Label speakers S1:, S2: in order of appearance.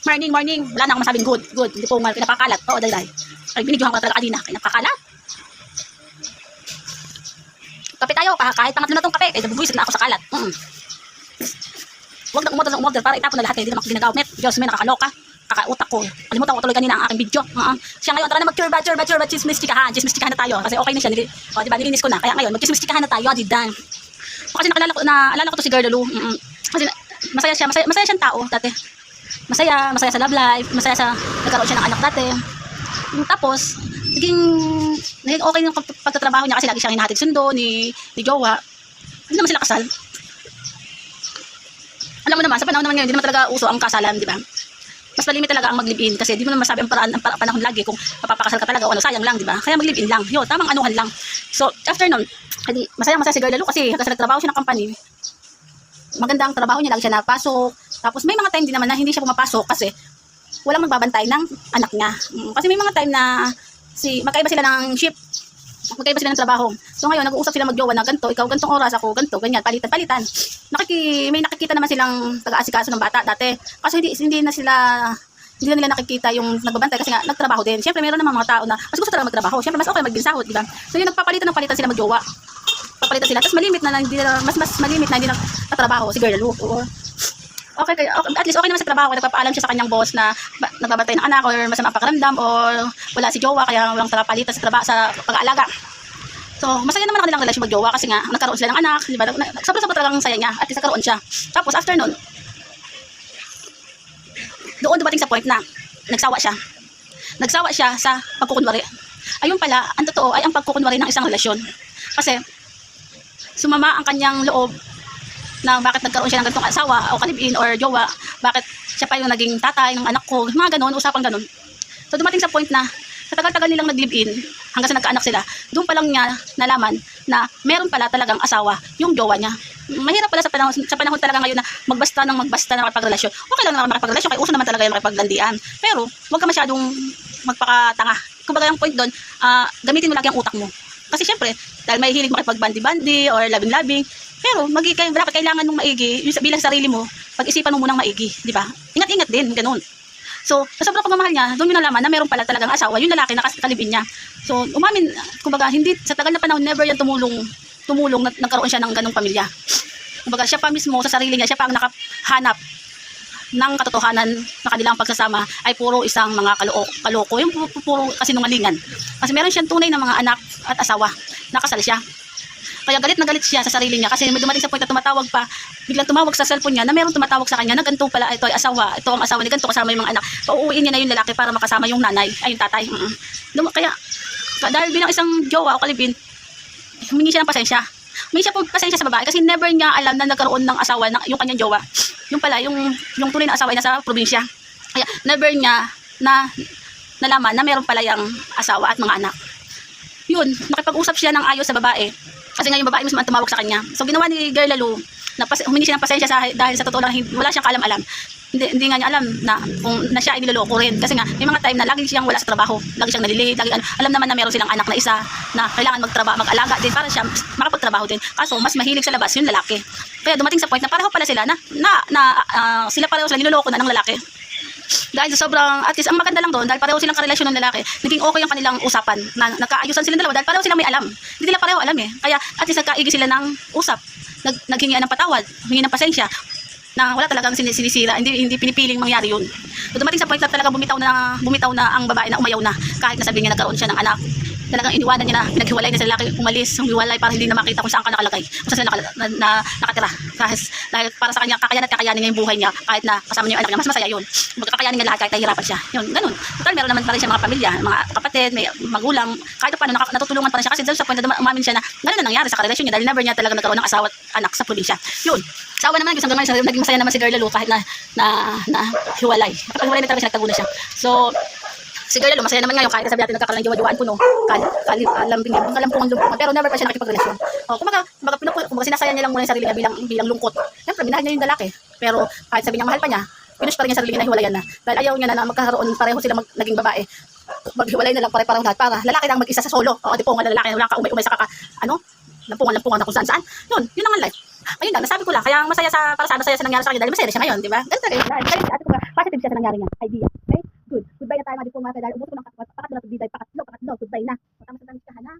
S1: Morning, morning. Wala na akong masabing good. Good. Hindi po nga pinapakalat. Oo, dahil. Ay, binidyohan ko na talaga kanina. Kaya napakalat. Kape tayo. Kahit pangatlo na tong kape. Kaya nabubuisit na ako sa kalat. Huwag na umorder para itapon na lahat. Hindi naman ginagawit. Diyos, may nakakaloka. Kakautak ko. Kalimutan ko tuloy kanina ang aking video. Siya ngayon, tara na mag-churba, chismis-chikahan. Chismis-chikahan na tayo. Kasi okay na siya. O, diba, nilinis ko na. Kaya ngayon, mag-chismis-chikahan na tayo. Adidan. Kasi naalala ko to si Girl Lulu. Kasi masaya siya. Masaya siyang tao dati. Masaya sa love life. Masaya sa nagkaroon siya ng anak dati. Tapos, naging okay yung pagtatrabaho niya kasi lagi siyang hinahatid sundo ni Jowa. Hindi naman sila kasal. Alam mo naman, sa panahon naman ngayon, hindi naman talaga uso ang kasalan, di ba? Mas malimit talaga ang mag-live-in kasi di mo naman masabi ang panahon lagi kung mapapakasal ka talaga o ano, sayang lang, di ba? Kaya mag-live-in lang. Yun, tamang anuhan lang. So, after nun, masaya si Girl Lalo kasi hanggang sa nagtrabaho siya ng company. Maganda ang trabaho niya, lagi siya napasok. Tapos may mga time din naman na hindi siya pumapasok kasi walang magbabantay ng anak niya. Kasi may mga time na magkaiba sila ng shift. Magkaiba sila ng trabaho. So ngayon, nag-uusap sila mag-jowa na ganito, ikaw gantong oras, ako ganito, ganyan, palitan. May nakikita naman silang taga-asikaso ng bata dati. Kasi hindi na nila nakikita yung nagbabantay kasi nga nagtrabaho din. Siyempre meron naman mga tao na mas gusto talaga magtrabaho. Siyempre mas okay mag-gisahod, di ba? So yun, nagpapalitan sila mag-jowa. Papalitan sila. Tapos malimit na mas malimit na hindi na natrabaho si Girl Lalo. Okay, at least okay naman sa trabaho. Nagpapaalam siya sa kanyang boss na nagbabantay ng anak or masama ang pakiramdam or wala si jowa kaya walang palitan sa pag-aalaga. So, masaya naman ang kanilang relasyon mag-jowa kasi nga nagkaroon sila ng anak, di ba? Sobrang talagang saya niya at least nagkaroon siya. Tapos after nun, doon dumating sa point na nagsawa siya sa pagkukunwari. Ayun pala, ang totoo ay ang pagkukunwari ng isang relasyon. Kasi sumama ang kanyang loob na bakit nagkaroon siya ng ganitong asawa o kalibin or jowa, bakit siya pa yung naging tatay ng anak ko, mga ganon, usapang ganon. So dumating sa point na sa tagal-tagal nilang nag-live-in hanggang sa nagkaanak sila, doon pa lang niya nalaman na meron pala talagang asawa yung jowa niya. Mahirap pala sa panahon talaga ngayon na magbasta ng makipagrelasyon. Okay lang na makipagrelasyon, kaya uso naman talaga yung makipaglandian. Pero huwag ka masyadong magpakatanga. Kumbaga yung point doon, gamitin mo lagi ang utak mo. Kasi syempre, dahil may hilig makipagbandi-bandi or labing-labing, pero kailangan mong maigi, yung bilang sarili mo, pag-isipan mo munang maigi, di ba? Ingat-ingat din, ganun. So, sa sobrang pagmamahal niya, doon yun nalaman na meron pala talagang asawa, yung lalaki na kalibin niya. So, umamin, kumbaga, hindi, sa tagal na panahon, never yan tumulong na nagkaroon siya ng ganung pamilya. Kumbaga, siya pa mismo, sa sarili niya, siya pa ang nakahanap ng katotohanan na kanilang pagsasama ay puro isang mga kaloko, yung puro kasinungalingan. Kasi meron siyang tunay na mga anak at asawa, nakasal siya. Kaya galit na galit siya sa sarili niya kasi may dumating sa point na tumatawag pa, biglang tumawag sa cellphone niya na meron tumatawag sa kanya na ganito pala, ito ay asawa, ito ang asawa ni ganito kasama yung mga anak. Pauuwiin niya na yung lalaki para makasama yung nanay, ay yung tatay. Kaya dahil bilang isang jowa o kalibin, humingi siya ng pasensya. Humingi siya po pasensya sa babae kasi never niya alam na nagkaroon ng asawa ng yung kanyang jowa. Yung pala, yung tunay na asawa ay nasa probinsya. Kaya never niya na nalaman na meron pala yung asawa at mga anak. Yun, nakipag-usap siya ng ayos sa babae. Kasi nga yung babae mismo ang tumawag sa kanya. So ginawa ni Girl Lalo, humingi siya ng pasensya dahil sa totoo lang wala siyang kaalam-alam. Hindi nga niya alam na kung na siya ay niloloko rin. Kasi nga may mga time na lagi siyang wala sa trabaho, lagi siyang nalilate, alam naman na meron silang anak na isa na kailangan mag-alaga din para siya makapagtrabaho din. Kaso mas mahilig sa labas yung lalaki. Kaya dumating sa point na pareho pala sila sila pareho sila niloloko na ng lalaki. Dahil sobrang, at least ang maganda lang doon, dahil pareho silang karelasyon ng lalaki, naging okay yung kanilang usapan, na nagkaayusan silang dalawa, dahil pareho silang may alam. Hindi nila pareho alam eh. Kaya at least nagkaigi sila ng usap, naghingian ng patawad, hingi ng pasensya, na wala talagang sinisira, hindi pinipiling mangyari yun. So dumating sa point na talaga bumitaw na ang babae na umayaw na, kahit nasabi niya nagkaroon siya ng anak. Talagang iniwanan niya na, pinaghiwalay na sa lalaki, umalis, humiwalay para hindi na makita kung saan ka nakalagay, kung saan sila nakatira. Dahil para sa kanya, kakayanin niya yung buhay niya, kahit na kasama niya yung anak niya, mas masaya yun. Magkakayanin niya lahat kahit nahihirapan siya. Yun, ganun. Total, meron naman pa rin siya mga pamilya, mga kapatid, may magulang, kahit paano natutulungan pa rin siya kasi dahil sa point na umamin siya na ganun na nangyari sa karelasyon niya dahil never niya talaga nagkaroon ng asawa at anak sa probinsya. Yun. Asawa naman, hanggang ngayon, naging masaya naman si Girl Lalo kahit na hiwalay. Kapag hiwalay na talaga siya, nagtago na siya. So, si Girl Lalo, masaya naman ngayon kahit sabi natin nagkakaroon ng jowa-jowaan puno, kalampungan, pero never pa siya nakipagrelasyon. Kumbaga sinasaya niya lang muna yung sarili niya bilang lungkot. Siyempre, minahal niya yung lalaki, pero kahit sabi niya mahal pa niya, pinush pa rin niya sarili niya na hiwalayan na. Dahil ayaw niya na magkakaroon pareho sila naging babae. Maghiwalay na lang pare-pareho lahat para lalaki lang mag-isa sa solo. O di po nga lalaki, wala ka umay sa lampungan na kung saan. Yun ang life. Ayun lang, nasabi ko lang, kaya masaya sa nangyari sa kanya dahil masaya siya ngayon, di ba? Ganun talaga yun. Positive siya sa nangyari niya. Idea. Okay? Good. Goodbye na tayo mga di po mga kaya dahil ubos ko ng pakatlo na tubig, pakatlo, goodbye na. Matama sa tamis ka na.